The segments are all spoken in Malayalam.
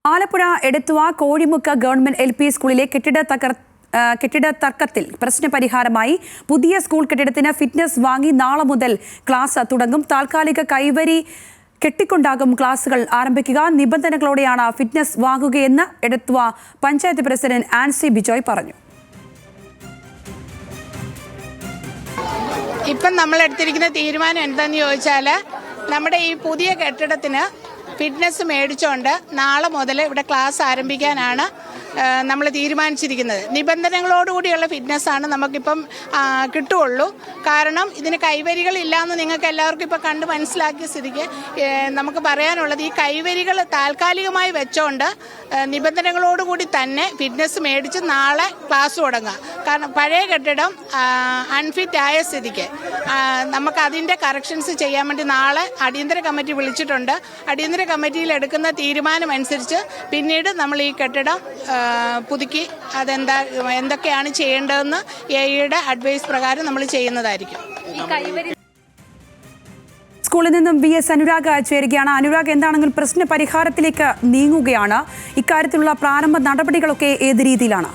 ആലപ്പുഴ എടത്തുവ കോഴിമുക്ക് ഗവൺമെന്റ് LP സ്കൂളിലെ കെട്ടിട തർക്കത്തിൽ പ്രശ്നപരിഹാരമായി പുതിയ സ്കൂൾ കെട്ടിടത്തിന് ഫിറ്റ്നസ് വാങ്ങി നാളെ മുതൽ ക്ലാസ് തുടങ്ങും. താൽക്കാലിക കൈവരി കെട്ടിക്കൊണ്ടാകും ക്ലാസുകൾ ആരംഭിക്കുക. നിബന്ധനകളോടെയാണ് ഫിറ്റ്നസ് വാങ്ങുകയെന്ന് എടത്തുവ പഞ്ചായത്ത് പ്രസിഡന്റ് ആൻസി ബിജോയ് പറഞ്ഞു. ഇപ്പം നമ്മൾ എടുത്തിരിക്കുന്ന തീരുമാനം എന്താണെന്ന് ചോദിച്ചാൽ, നമ്മുടെ ഈ പുതിയ കെട്ടിടത്തിന് ഫിറ്റ്നസ് മേടിച്ചുകൊണ്ട് നാളെ മുതൽ ഇവിടെ ക്ലാസ് ആരംഭിക്കാനാണ് നമ്മൾ തീരുമാനിച്ചിരിക്കുന്നത്. നിബന്ധനകളോടുകൂടിയുള്ള ഫിറ്റ്നസ്സാണ് നമുക്കിപ്പം കിട്ടുകയുള്ളൂ. കാരണം ഇതിന് കൈവരികളില്ലാന്ന് നിങ്ങൾക്ക് എല്ലാവർക്കും ഇപ്പോൾ കണ്ട് മനസ്സിലാക്കിയ സ്ഥിതിക്ക് നമുക്ക് പറയാനുള്ളത്, ഈ കൈവരികൾ താൽക്കാലികമായി വെച്ചുകൊണ്ട് നിബന്ധനകളോടുകൂടി തന്നെ ഫിറ്റ്നസ് മേടിച്ച് നാളെ ക്ലാസ് തുടങ്ങുക. കാരണം പഴയ കെട്ടിടം അൺഫിറ്റ് ആയ സ്ഥിതിക്ക് നമുക്ക് അതിൻ്റെ കറക്ഷൻസ് ചെയ്യാൻ വേണ്ടി നാളെ അടിയന്തര കമ്മിറ്റി വിളിച്ചിട്ടുണ്ട്. അടിയന്തര കമ്മിറ്റിയിൽ എടുക്കുന്ന തീരുമാനം അനുസരിച്ച് പിന്നീട് നമ്മൾ ഈ കെട്ടിടം പുതുക്കി എന്തൊക്കെയാണ് ചെയ്യേണ്ടതെന്ന് എയുടെ അഡ്വൈസ് പ്രകാരം നമ്മൾ ചെയ്യുന്നതായിരിക്കും. സ്കൂളിൽ നിന്നും VS അനുരാഗ് ചേരുകയാണ്. അനുരാഗ്, എന്താണെങ്കിലും പ്രശ്ന പരിഹാരത്തിലേക്ക് നീങ്ങുകയാണ്. ഇക്കാര്യത്തിലുള്ള പ്രാരംഭ നടപടികളൊക്കെ ഏത് രീതിയിലാണ്?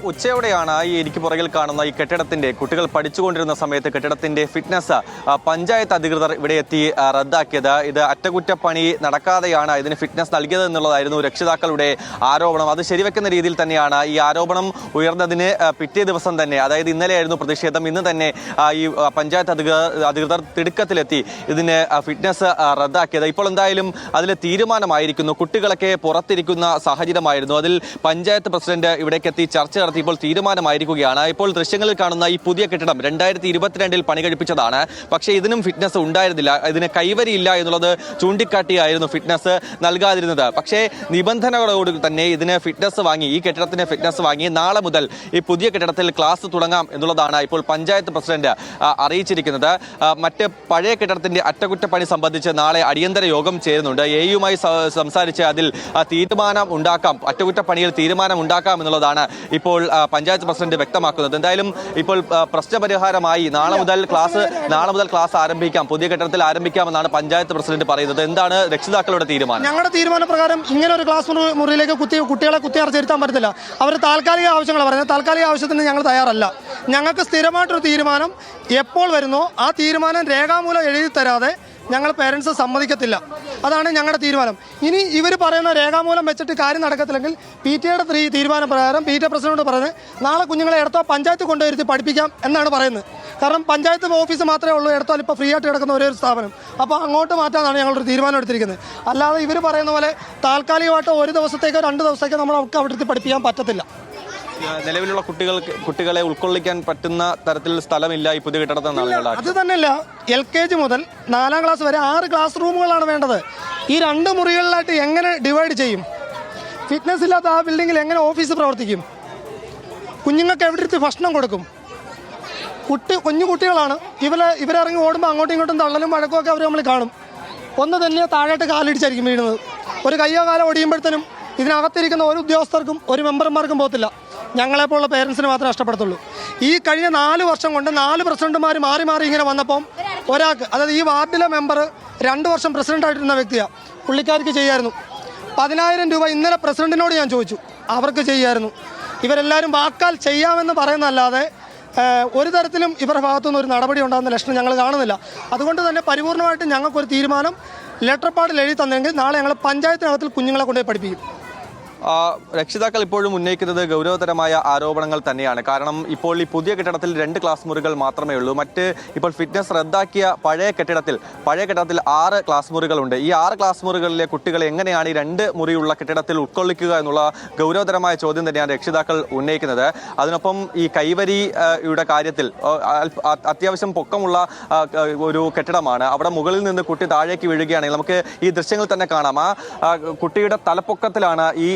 ഉച്ചയോടെയാണ് എനിക്ക് പുറകിൽ കാണുന്ന ഈ കെട്ടിടത്തിന്റെ, കുട്ടികൾ പഠിച്ചുകൊണ്ടിരുന്ന സമയത്ത് കെട്ടിടത്തിന്റെ ഫിറ്റ്നസ് പഞ്ചായത്ത് അധികൃതർ ഇവിടെ എത്തി റദ്ദാക്കിയത്. ഇത് അറ്റകുറ്റപ്പണി നടക്കാതെയാണ് ഇതിന് ഫിറ്റ്നസ് നൽകിയത് എന്നുള്ളതായിരുന്നു രക്ഷിതാക്കളുടെ ആരോപണം. അത് ശരിവെക്കുന്ന രീതിയിൽ തന്നെയാണ് ഈ ആരോപണം ഉയർന്നതിന് പിറ്റേ ദിവസം തന്നെ, അതായത് ഇന്നലെയായിരുന്നു പ്രതിഷേധം. ഇന്ന് തന്നെ ഈ പഞ്ചായത്ത് അധികൃതർ തിടുക്കത്തിലെത്തി ഇതിന് ഫിറ്റ്നസ് റദ്ദാക്കിയത്. ഇപ്പോൾ എന്തായാലും അതിൽ തീരുമാനമായിരിക്കുന്നു. കുട്ടികളൊക്കെ പുറത്തിരിക്കുന്ന സാഹചര്യമായിരുന്നു. അതിൽ പഞ്ചായത്ത് പ്രസിഡന്റ് ഇവിടേക്ക് എത്തി ചർച്ച നടത്തിയപ്പോൾ തീരുമാനമായിരിക്കുകയാണ്. ഇപ്പോൾ ദൃശ്യങ്ങളിൽ കാണുന്ന ഈ പുതിയ കെട്ടിടം 2022 പണി കഴിപ്പിച്ചതാണ്. പക്ഷേ ഇതിനും ഫിറ്റ്നസ് ഉണ്ടായിരുന്നില്ല. ഇതിന് കൈവരിയില്ല എന്നുള്ളത് ചൂണ്ടിക്കാട്ടിയായിരുന്നു ഫിറ്റ്നസ് നൽകാതിരുന്നത്. പക്ഷേ നിബന്ധനകളോട് തന്നെ ഇതിന് ഫിറ്റ്നസ് വാങ്ങി, ഈ കെട്ടിടത്തിന് ഫിറ്റ്നസ് വാങ്ങി നാളെ മുതൽ ഈ പുതിയ കെട്ടിടത്തിൽ ക്ലാസ് തുടങ്ങാം എന്നുള്ളതാണ് ഇപ്പോൾ പഞ്ചായത്ത് പ്രസിഡന്റ് അറിയിച്ചിരിക്കുന്നത്. മറ്റ് പഴയ കെട്ടിടത്തിന്റെ അറ്റകുറ്റപ്പണി സംബന്ധിച്ച് നാളെ അടിയന്തര യോഗം ചേരുന്നുണ്ട്. എയുമായി സംസാരിച്ച് അതിൽ തീരുമാനം ഉണ്ടാക്കാം, അറ്റകുറ്റപ്പണിയിൽ തീരുമാനം ഉണ്ടാക്കാം എന്നുള്ളതാണ് ഇപ്പോൾ പഞ്ചായത്ത് പ്രസിഡന്റ് വ്യക്തമാക്കുന്നത്. എന്തായാലും ഇപ്പോൾ പ്രശ്നപരിഹാരമായി നാളെ മുതൽ ക്ലാസ് ആരംഭിക്കാം, പുതിയ കെട്ടിടത്തിൽ ആരംഭിക്കാമെന്നാണ് പഞ്ചായത്ത് പ്രസിഡന്റ് പറയുന്നത്. എന്താണ് രക്ഷിതാക്കളുടെ തീരുമാനം? ഞങ്ങളുടെ തീരുമാനപ്രകാരം ഇങ്ങനെ ഒരു ക്ലാസ് മുറിയിലേക്ക് കുട്ടികളെ കുത്തിയറച്ചിരുത്താൻ പറ്റത്തില്ല. അവർ താൽക്കാലിക ആവശ്യങ്ങൾ പറയുന്നത്, താൽക്കാലിക ആവശ്യത്തിന് ഞങ്ങൾ തയ്യാറല്ല. ഞങ്ങൾക്ക് സ്ഥിരമായിട്ടൊരു തീരുമാനം എപ്പോൾ വരുന്നോ ആ തീരുമാനം രേഖാമൂലം എഴുതി തരാതെ ഞങ്ങൾ പേരൻസ് സമ്മതിക്കത്തില്ല. അതാണ് ഞങ്ങളുടെ തീരുമാനം. ഇനി ഇവർ പറയുന്ന രേഖാമൂലം വെച്ചിട്ട് കാര്യം നടക്കത്തില്ലെങ്കിൽ PTA തീരുമാനപ്രകാരം PTA പ്രസിഡന്റ് പറഞ്ഞ് നാളെ കുഞ്ഞുങ്ങളെ എടുത്തോ പഞ്ചായത്ത് കൊണ്ടുവരുത്തി പഠിപ്പിക്കാം എന്നാണ് പറയുന്നത്. കാരണം പഞ്ചായത്ത് ഓഫീസ് മാത്രമേ ഉള്ളൂ എടുത്താൽ ഇപ്പോൾ ഫ്രീ ആയിട്ട് കിടക്കുന്ന ഒരേ ഒരു സ്ഥാപനം. അപ്പോൾ അങ്ങോട്ട് മാറ്റാനാണ് ഞങ്ങളൊരു തീരുമാനം എടുത്തിരിക്കുന്നത്. അല്ലാതെ ഇവർ പറയുന്ന പോലെ താൽക്കാലികമായിട്ട് ഒരു ദിവസത്തേക്കോ 2 ദിവസത്തേക്കോ നമ്മൾ അവർക്ക് അവിടുത്തെ പഠിപ്പിക്കാൻ പറ്റത്തില്ല. നിലവിലുള്ള കുട്ടികളെ ഉൾക്കൊള്ളിക്കാൻ പറ്റുന്ന തരത്തിൽ സ്ഥലമില്ല ഈ പുതിയ കെട്ടിടത്തിൽ. അത് തന്നെയല്ല, LKG മുതൽ 4ാം ക്ലാസ് വരെ 6 ക്ലാസ് റൂമുകളാണ് വേണ്ടത്. ഈ 2 മുറികളിലായിട്ട് എങ്ങനെ ഡിവൈഡ് ചെയ്യും? ഫിറ്റ്നസ് ഇല്ലാത്ത ആ ബിൽഡിങ്ങിൽ എങ്ങനെ ഓഫീസ് പ്രവർത്തിക്കും? കുഞ്ഞുങ്ങൾക്ക് എവിടെ ഇരുത്തി ഭക്ഷണം കൊടുക്കും? കുഞ്ഞു കുട്ടികളാണ്. ഇവരിറങ്ങി ഓടുമ്പോൾ അങ്ങോട്ടും ഇങ്ങോട്ടും തള്ളലും വഴക്കും ഒക്കെ അവർ നമ്മൾ കാണും. ഒന്ന് തന്നെ താഴോട്ട് കാലിടിച്ചായിരിക്കും വീഴുന്നത്. ഒരു കയ്യോ കാലോ ഒടിയുമ്പോഴത്തേനും ഇതിനകത്തിരിക്കുന്ന ഒരു ഉദ്യോഗസ്ഥർക്കും ഒരു മെമ്പർമാർക്കും പോകത്തില്ല. ഞങ്ങളെപ്പോലുള്ള പേരൻസിന് മാത്രമേ നഷ്ടപ്പെടത്തുള്ളൂ. ഈ കഴിഞ്ഞ 4 വർഷം കൊണ്ട് 4 പ്രസിഡന്റുമാർ മാറി മാറി ഇങ്ങനെ വന്നപ്പം ഒരാൾക്ക്, അതായത് ഈ വാർഡിലെ മെമ്പർ 2 വർഷം പ്രസിഡന്റായിട്ടിരുന്ന വ്യക്തിയാണ്, പുള്ളിക്കാർക്ക് ചെയ്യായിരുന്നു. 10,000 രൂപ ഇന്നലെ പ്രസിഡന്റിനോട് ഞാൻ ചോദിച്ചു, അവർക്ക് ചെയ്യായിരുന്നു. ഇവരെല്ലാവരും വാക്കാൽ ചെയ്യാമെന്ന് പറയുന്നതല്ലാതെ ഒരു തരത്തിലും ഇവരുടെ ഭാഗത്തുനിന്ന് ഒരു നടപടി ഉണ്ടാകുന്ന ലക്ഷണം ഞങ്ങൾ കാണുന്നില്ല. അതുകൊണ്ട് തന്നെ പരിപൂർണമായിട്ട് ഞങ്ങൾക്കൊരു തീരുമാനം ലെറ്റർ പാഡിൽ എഴുതി തന്നെങ്കിൽ നാളെ ഞങ്ങൾ പഞ്ചായത്തിനകത്തിൽ കുഞ്ഞുങ്ങളെ കൊണ്ടുപോയി പഠിപ്പിക്കും. രക്ഷിതാക്കൾ ഇപ്പോഴും ഉന്നയിക്കുന്നത് ഗൗരവതരമായ ആരോപണങ്ങൾ തന്നെയാണ്. കാരണം ഇപ്പോൾ ഈ പുതിയ കെട്ടിടത്തിൽ 2 ക്ലാസ് മുറികൾ മാത്രമേ ഉള്ളൂ. ഇപ്പോൾ ഫിറ്റ്നസ് റദ്ദാക്കിയ പഴയ കെട്ടിടത്തിൽ 6 ക്ലാസ് മുറികളുണ്ട്. ഈ 6 ക്ലാസ് മുറികളിലെ കുട്ടികളെ എങ്ങനെയാണ് ഈ 2 മുറിയുള്ള കെട്ടിടത്തിൽ ഉൾക്കൊള്ളിക്കുക എന്നുള്ള ഗൗരവതരമായ ചോദ്യം തന്നെയാണ് രക്ഷിതാക്കൾ ഉന്നയിക്കുന്നത്. അതിനൊപ്പം ഈ കൈവരിയുടെ കാര്യത്തിൽ അത്യാവശ്യം പൊക്കമുള്ള ഒരു കെട്ടിടമാണ്. അവിടെ മുകളിൽ നിന്ന് കുട്ടി താഴേക്ക് വീഴുകയാണെങ്കിൽ നമുക്ക് ഈ ദൃശ്യങ്ങൾ തന്നെ കാണാം. ആ കുട്ടിയുടെ തലപ്പൊക്കത്തിലാണ് ഈ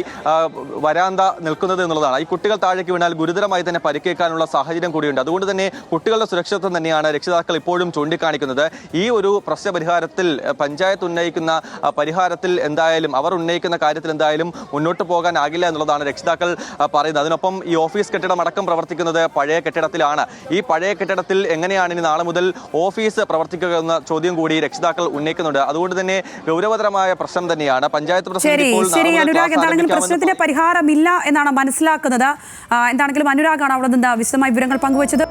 വരാന്ത നിൽക്കുന്നത് എന്നുള്ളതാണ്. ഈ കുട്ടികൾ താഴേക്ക് വീണാൽ ഗുരുതരമായി തന്നെ പരിക്കേൽക്കാനുള്ള സാഹചര്യം കൂടിയുണ്ട്. അതുകൊണ്ട് തന്നെ കുട്ടികളുടെ സുരക്ഷിതത്വം തന്നെയാണ് രക്ഷിതാക്കൾ ഇപ്പോഴും ചൂണ്ടിക്കാണിക്കുന്നത്. ഈ ഒരു പ്രശ്നപരിഹാരത്തിൽ പഞ്ചായത്ത് ഉന്നയിക്കുന്ന പരിഹാരത്തിൽ എന്തായാലും അവർ ഉന്നയിക്കുന്ന കാര്യത്തിൽ എന്തായാലും മുന്നോട്ട് പോകാനാകില്ല എന്നുള്ളതാണ് രക്ഷിതാക്കൾ പറയുന്നത്. അതിനൊപ്പം ഈ ഓഫീസ് കെട്ടിടം അടക്കം പ്രവർത്തിക്കുന്നത് പഴയ കെട്ടിടത്തിലാണ്. ഈ പഴയ കെട്ടിടത്തിൽ എങ്ങനെയാണ് ഇനി നാളെ മുതൽ ഓഫീസ് പ്രവർത്തിക്കുക എന്ന ചോദ്യം കൂടി രക്ഷിതാക്കൾ ഉന്നയിക്കുന്നുണ്ട്. അതുകൊണ്ട് തന്നെ ഗൗരവതരമായ പ്രശ്നം തന്നെയാണ്. പഞ്ചായത്ത് ശരി അനുരാഗ്, എന്താണെങ്കിലും പ്രശ്നത്തിന് പരിഹാരമില്ല എന്നാണ് മനസ്സിലാക്കുന്നത്. എന്താണെങ്കിലും അനുരാഗാണ് അവിടെ നിന്ന് വിശദമായ വിവരങ്ങൾ പങ്കുവച്ചത്.